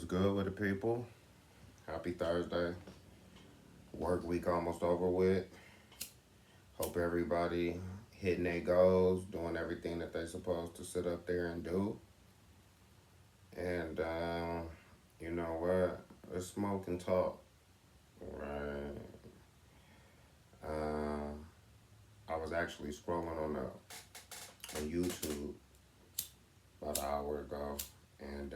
good with the people? Happy Thursday. Work week almost over with. Hope everybody hitting their goals, doing everything that they're supposed to sit up there and do. And you know what? Let's smoke and talk. Right. Um, I was actually scrolling on YouTube about an hour ago, and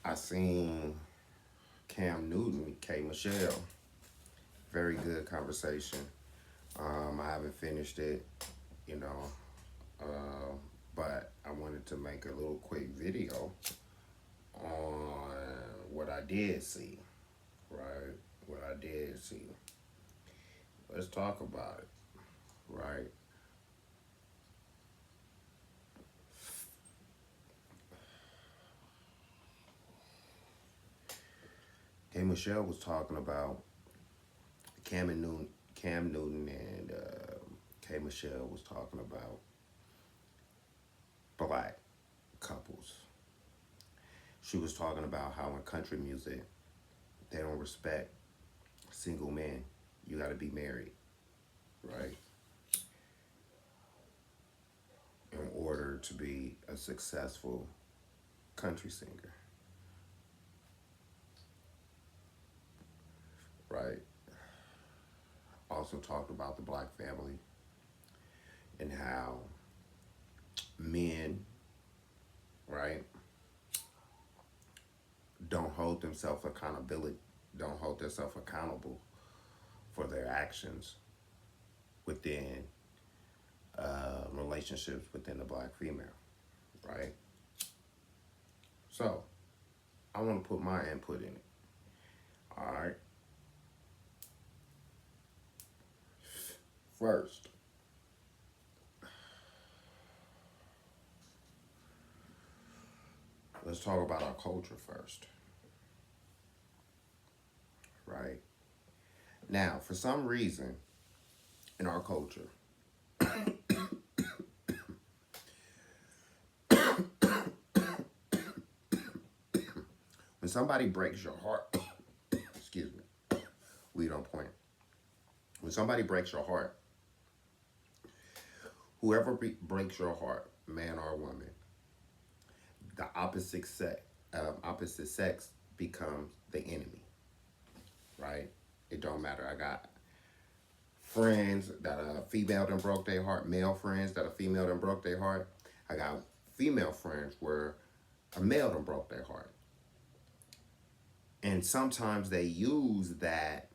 I seen Cam Newton, K. Michelle. Very good conversation. I haven't finished it, you know, uh, but I wanted to make a little quick video on what I did see, right? What I did see. Let's talk about it, right? K. Michelle was talking about Cam and Newton, Cam Newton and K. Michelle was talking about black couples. She was talking about how in country music they don't respect single men. You got to be married, right? In order to be a successful country singer, right? Also talked about the black family and how men, right, don't hold themselves accountability, don't hold themselves accountable for their actions within relationships within the black female, right? So I want to put my input in it. All right. First, let's talk about our culture first, right? Now, for some reason in our culture, when somebody breaks your heart, excuse me, weed on point. When somebody breaks your heart, whoever breaks your heart, man or woman, the opposite sex becomes the enemy, right? It don't matter. I got friends that a female done broke their heart, male friends that a female done broke their heart. I got female friends where a male done broke their heart. And sometimes they use that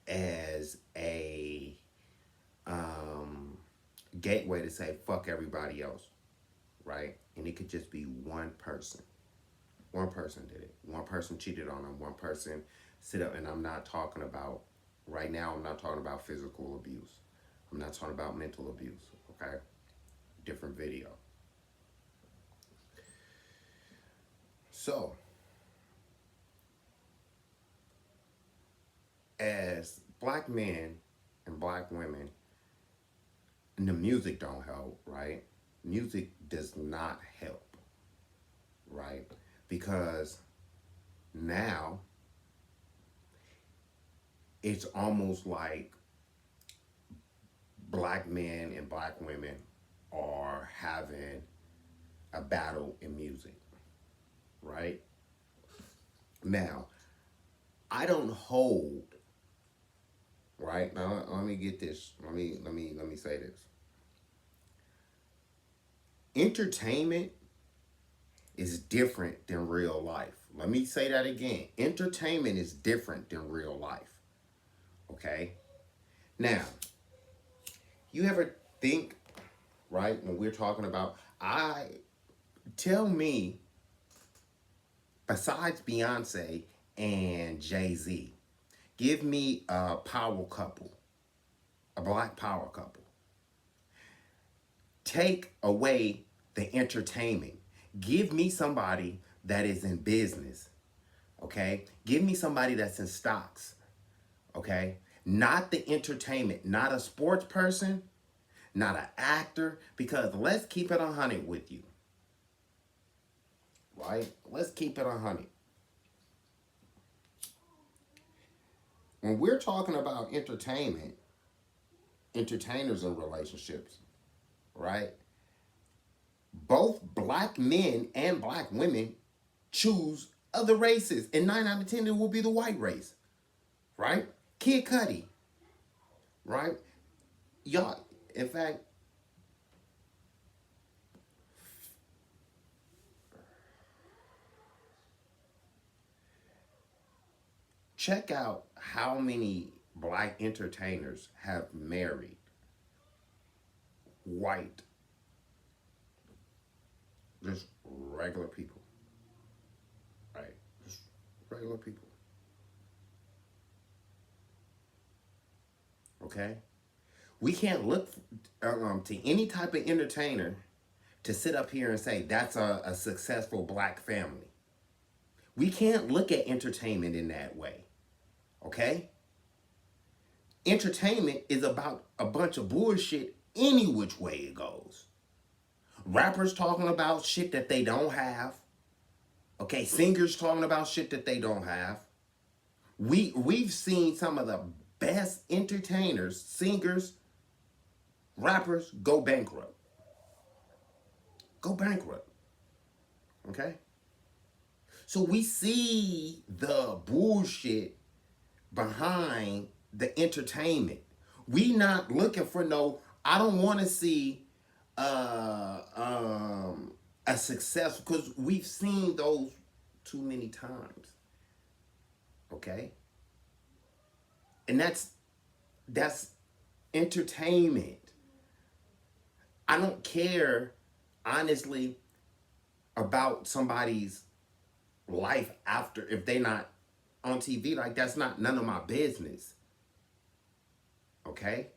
as a gateway to say fuck everybody else, right? And it could just be one person. One person did it. One person cheated on them. One person sit up, and I'm not talking about right now. I'm not talking about physical abuse. I'm not talking about mental abuse. Okay, different video. So, as black men and black women, and the music don't help, right? Music does not help, right? Because now it's almost like black men and black women are having a battle in music, right? Now, I don't hold, right? Now let me get this. Let me say this. Entertainment is different than real life. Let me say that again. Entertainment is different than real life. Okay? Now, you ever think, right, when we're talking about, tell me, besides Beyonce and Jay-Z, give me a power couple, a black power couple. Take away the entertainment. Give me somebody that is in business, okay? Give me somebody that's in stocks, okay? Not the entertainment, not a sports person, not an actor. Because let's keep it 100 with you, right? Let's keep it 100. When we're talking about entertainment, entertainers and relationships, right? Both black men and black women choose other races, and 9 out of 10 it will be the white race, right? Kid Cudi, right? Y'all, in fact, check out how many black entertainers have married white, just regular people, right? Just regular people, okay? We can't look to any type of entertainer to sit up here and say that's a successful black family. We can't look at entertainment in that way, okay? Entertainment is about a bunch of bullshit any which way it goes. Rappers talking about shit that they don't have. Okay, singers talking about shit that they don't have. We've seen some of the best entertainers, singers, rappers go bankrupt. Go bankrupt. Okay? So we see the bullshit behind the entertainment. We not looking for no, I don't want to see a success, because we've seen those too many times. Okay? And that's entertainment. I don't care, honestly, about somebody's life after, if they not on TV. Like, that's not none of my business. Okay?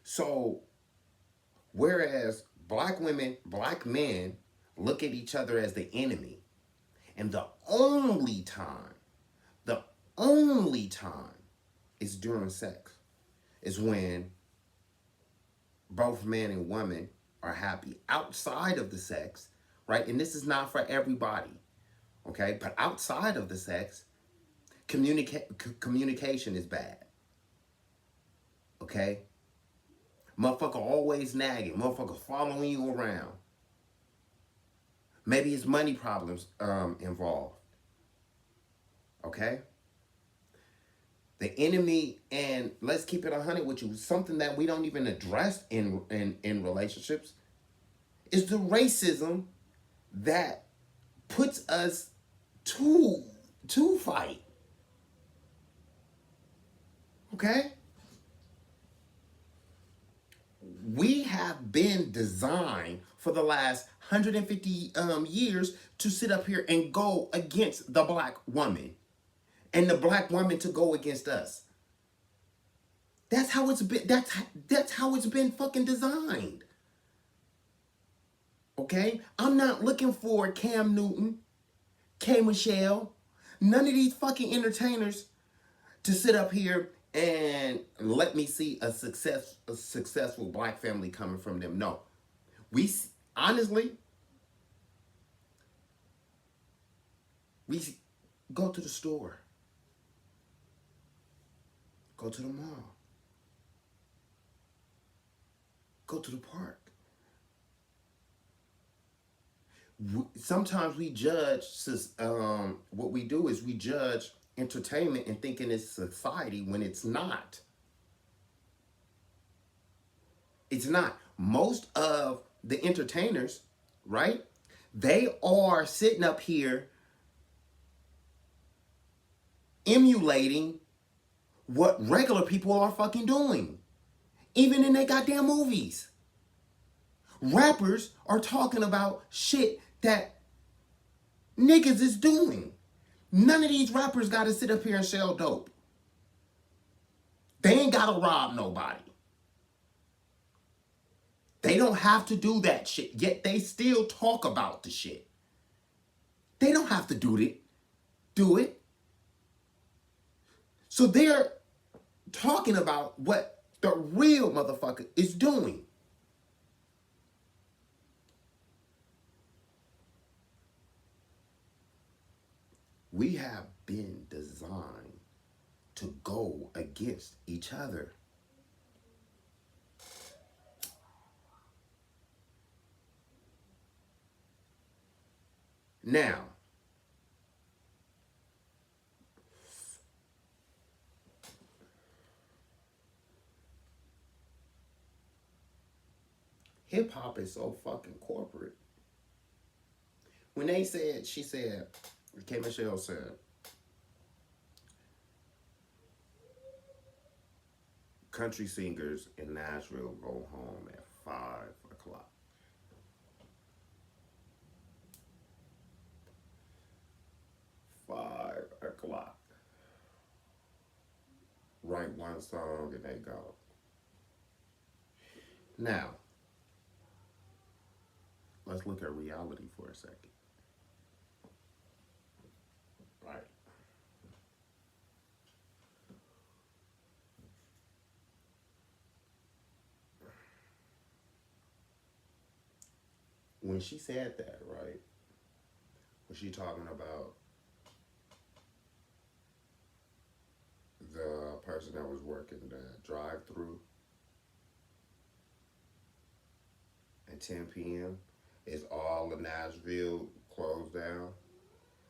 So, whereas black women, black men look at each other as the enemy, and the only time is during sex, is when both man and woman are happy. Outside of the sex, right? And this is not for everybody, okay? But outside of the sex, communication is bad, okay? Motherfucker always nagging. Motherfucker following you around. Maybe it's money problems involved, okay? The enemy, and let's keep it 100 with you, something that we don't even address in relationships, is the racism that puts us to fight. Okay? We have been designed for the last 150 years to sit up here and go against the black woman, and the black woman to go against us. That's how it's been. That's how it's been fucking designed. Okay? I'm not looking for Cam Newton, K. Michelle, none of these fucking entertainers to sit up here and let me see a successful black family coming from them. No. Honestly, we go to the store. Go to the mall. Go to the park. Sometimes we judge, what we do is we judge entertainment and thinking it's society when it's not. It's not. Most of the entertainers, right? They are sitting up here emulating what regular people are fucking doing. Even in their goddamn movies. Rappers are talking about shit that niggas is doing. None of these rappers gotta sit up here and sell dope. They ain't gotta rob nobody. They don't have to do that shit, yet they still talk about the shit. They don't have to do it. So they're talking about what the real motherfucker is doing. We have been designed to go against each other. Now, hip hop is so fucking corporate. When they said, she said, K. Michelle said, country singers in Nashville go home at 5 o'clock. 5 o'clock. Write one song and they go. Now, let's look at reality for a second. Right. When she said that, right, was she talking about the person that was working the drive-through at 10 p.m.? Is all of Nashville closed down?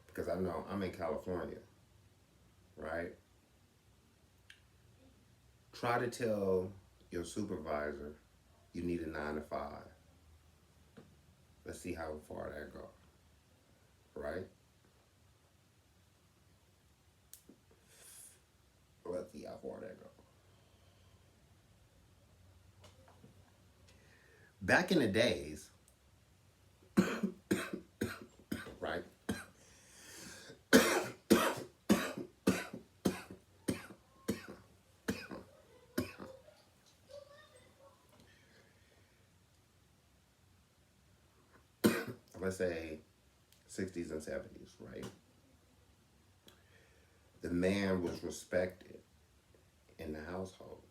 Because I know I'm in California, right? Try to tell your supervisor you need a 9 to 5. Let's see how far that goes, right? Let's see how far that goes. Back in the days, right? Let's say 60s and 70s, right? The man was respected in the household.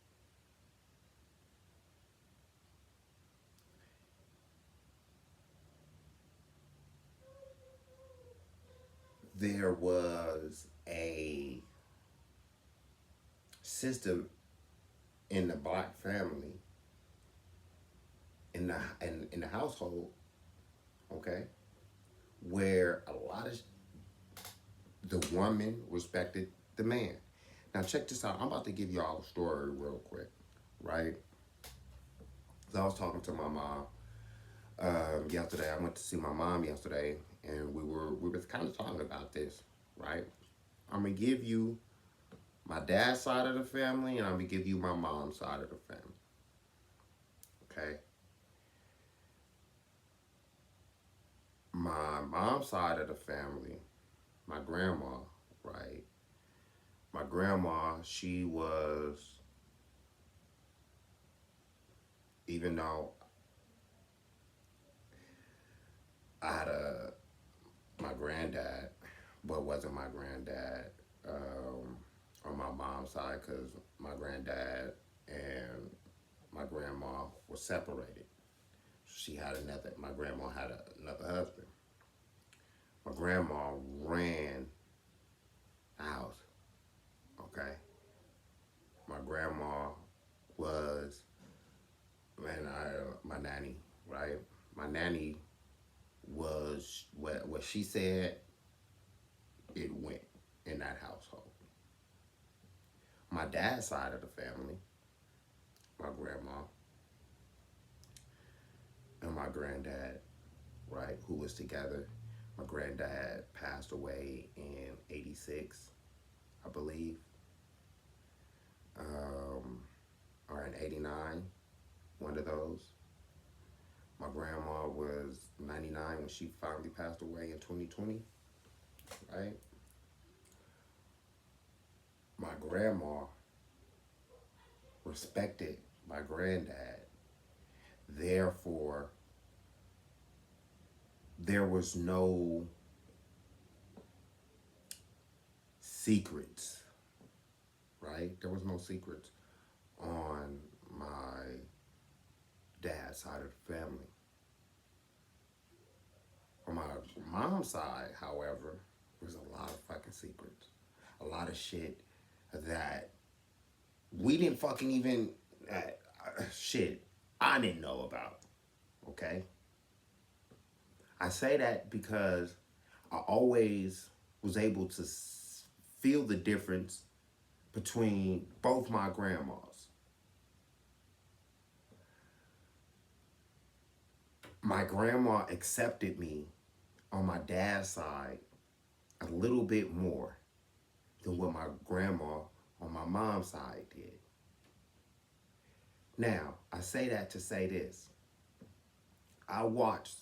There was a system in the black family, in the household, okay, where a lot of the woman respected the man. Now check this out. I'm about to give y'all a story real quick, right? So I was talking to my mom yesterday. I went to see my mom yesterday, and we were kind of talking about this, right? I'm gonna give you my dad's side of the family, and I'm gonna give you my mom's side of the family. Okay. My mom's side of the family, my grandma, right? My grandma, she was, even though I had my granddad, but wasn't my granddad on my mom's side, because my granddad and my grandma were separated. My grandma had another husband. My grandma ran the house, okay? My grandma was, my nanny, right? My nanny was, what she said, it went in that household. My dad's side of the family, my grandma and my granddad, right, who was together. My granddad passed away in 86, I believe, or in 89, one of those. My grandma was 99 when she finally passed away in 2020, right? My grandma respected my granddad. Therefore, there was no secrets, right? There was no secrets on my dad's side of the family. On my mom's side, however, there's a lot of fucking secrets. A lot of shit that we didn't fucking even, shit, I didn't know about. Okay? I say that because I always was able to feel the difference between both my grandmas. My grandma accepted me on my dad's side a little bit more than what my grandma on my mom's side did. Now, I say that to say this. I watched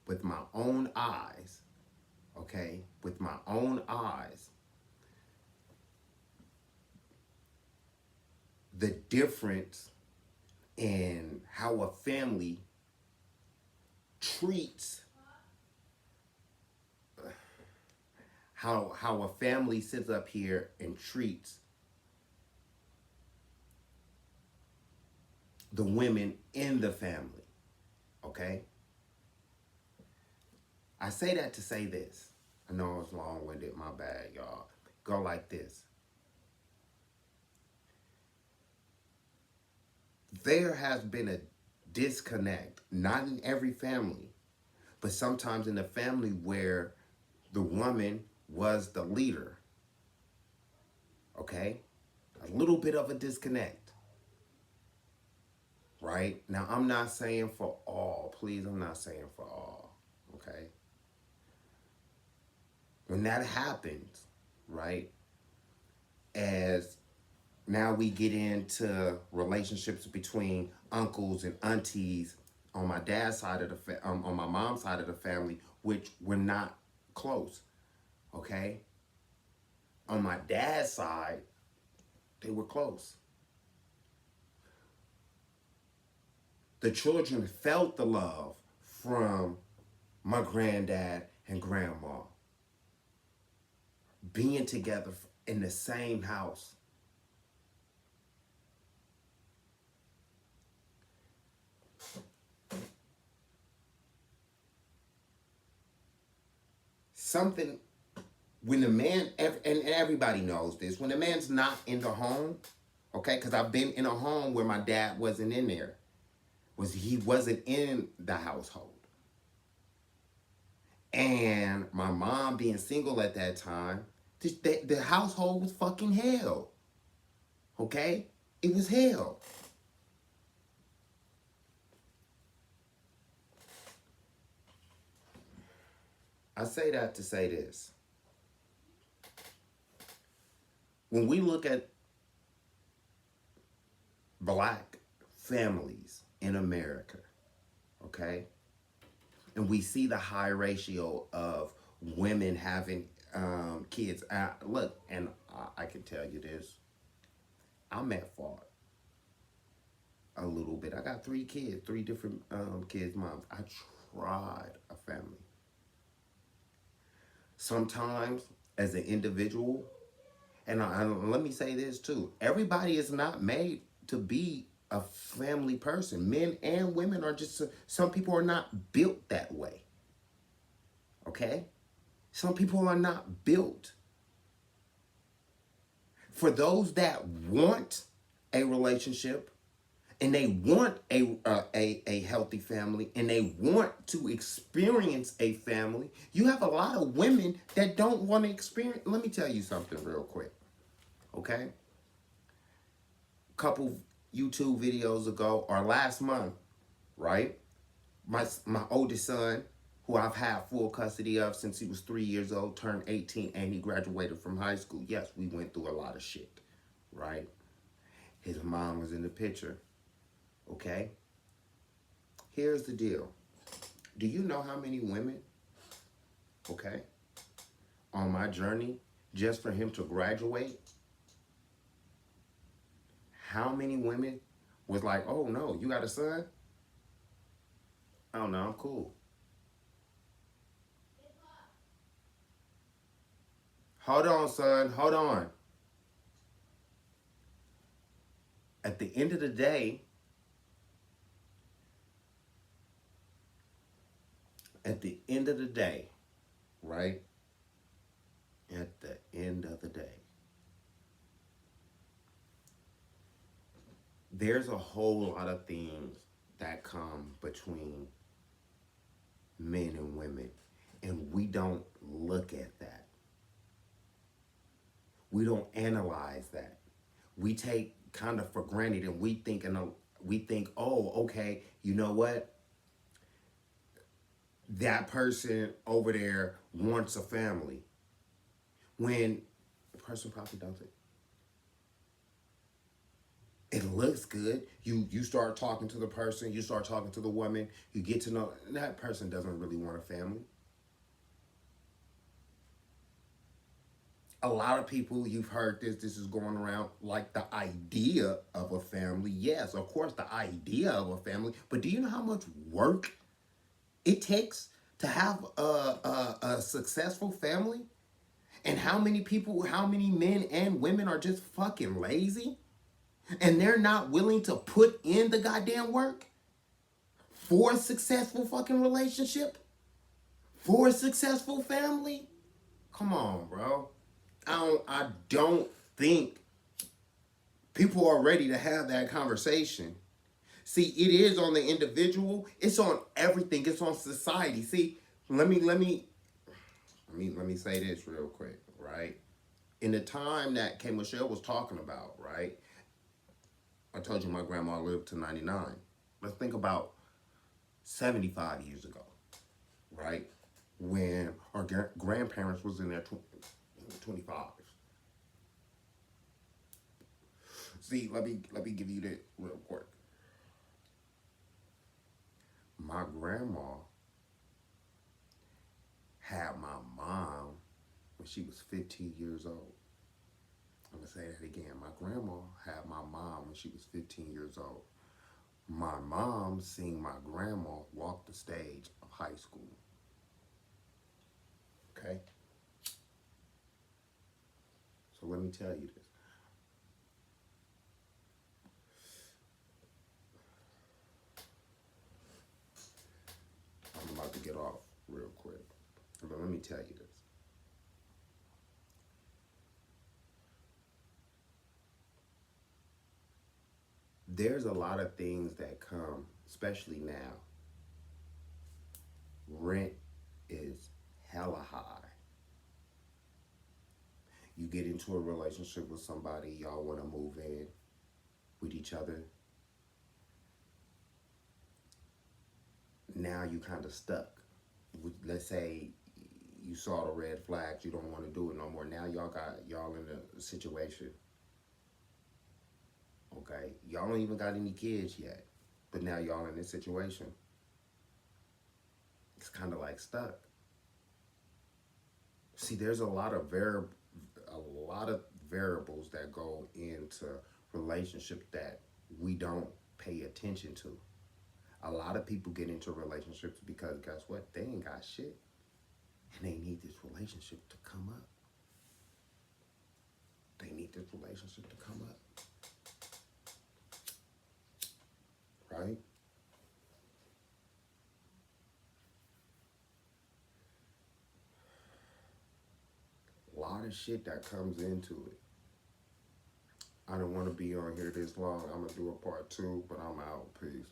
with my own eyes, okay, with my own eyes, the difference in how a family treats, how a family sits up here and treats the women in the family, okay? I say that to say this. I know it's long-winded, my bad, y'all. Go like this. There has been a disconnect, not in every family, but sometimes in a family where the woman was the leader, okay? A little bit of a disconnect, right? Now, I'm not saying for all. Please, I'm not saying for all, okay? When that happens, right, as now we get into relationships between uncles and aunties on my dad's side of the on my mom's side of the family, which were not close, okay? On my dad's side, they were close. The children felt the love from my granddad and grandma being together in the same house. Something, when the man, and everybody knows this, when the man's not in the home, okay, because I've been in a home where my dad wasn't in there, he wasn't in the household. And my mom being single at that time, the household was fucking hell. Okay? It was hell. I say that to say this. When we look at black families in America, okay, and we see the high ratio of women having kids. Look, and I can tell you this. I'm at fault a little bit. I got 3 kids, 3 different kids' moms. I tried a family. Sometimes, as an individual, and let me say this too, everybody is not made to be a family person. Men and women are just, some people are not built that way. Okay? Some people are not built. For those that want a relationship and they want a healthy family and they want to experience a family, you have a lot of women that don't want to experience. Let me tell you something real quick, okay? A couple YouTube videos ago, or last month, right? My oldest son, who I've had full custody of since he was 3 years old, turned 18 and he graduated from high school. Yes, we went through a lot of shit, right? His mom was in the picture, okay? Here's the deal. Do you know how many women, okay, on my journey, just for him to graduate, how many women was like, oh no, you got a son? Oh no, I'm cool. Hold on, son, hold on. At the end of the day, At the end of the day, right? At the end of the day, there's a whole lot of things that come between men and women, and we don't look at that. We don't analyze that. We take kind of for granted, and we think, oh, okay, you know what? That person over there wants a family. When the person probably doesn't. It looks good. You start talking to the person, you start talking to the woman, you get to know that person doesn't really want a family. A lot of people, you've heard this is going around, like the idea of a family. Yes, of course, the idea of a family, but do you know how much work it takes to have a successful family? And how many people, how many men and women are just fucking lazy? And they're not willing to put in the goddamn work for a successful fucking relationship? For a successful family? Come on, bro. I don't think people are ready to have that conversation. See, it is on the individual. It's on everything. It's on society. See, let me say this real quick, right? In the time that K. Michelle was talking about, right? I told you my grandma lived to 99. Let's think about 75 years ago, right? When our grandparents was in their 25s. See, let me give you that real quick. My grandma had my mom when she was 15 years old. I'm gonna say that again. My grandma had my mom when she was 15 years old. My mom seen my grandma walk the stage of high school. Okay? So let me tell you this. I'm about to get off real quick. But let me tell you this. There's a lot of things that come, especially now. Rent is hella high. You get into a relationship with somebody, y'all want to move in with each other. Now you kind of stuck. Let's say you saw the red flags, you don't want to do it no more. Now y'all in a situation. Okay, y'all don't even got any kids yet, but now y'all in this situation. It's kind of like stuck. See, there's a lot of variables that go into relationships that we don't pay attention to. A lot of people get into relationships because guess what? They ain't got shit. And they need this relationship to come up. They need this relationship to come up. Right? A lot of shit that comes into it. I don't want to be on here this long. I'm going to do a part 2, but I'm out. Peace.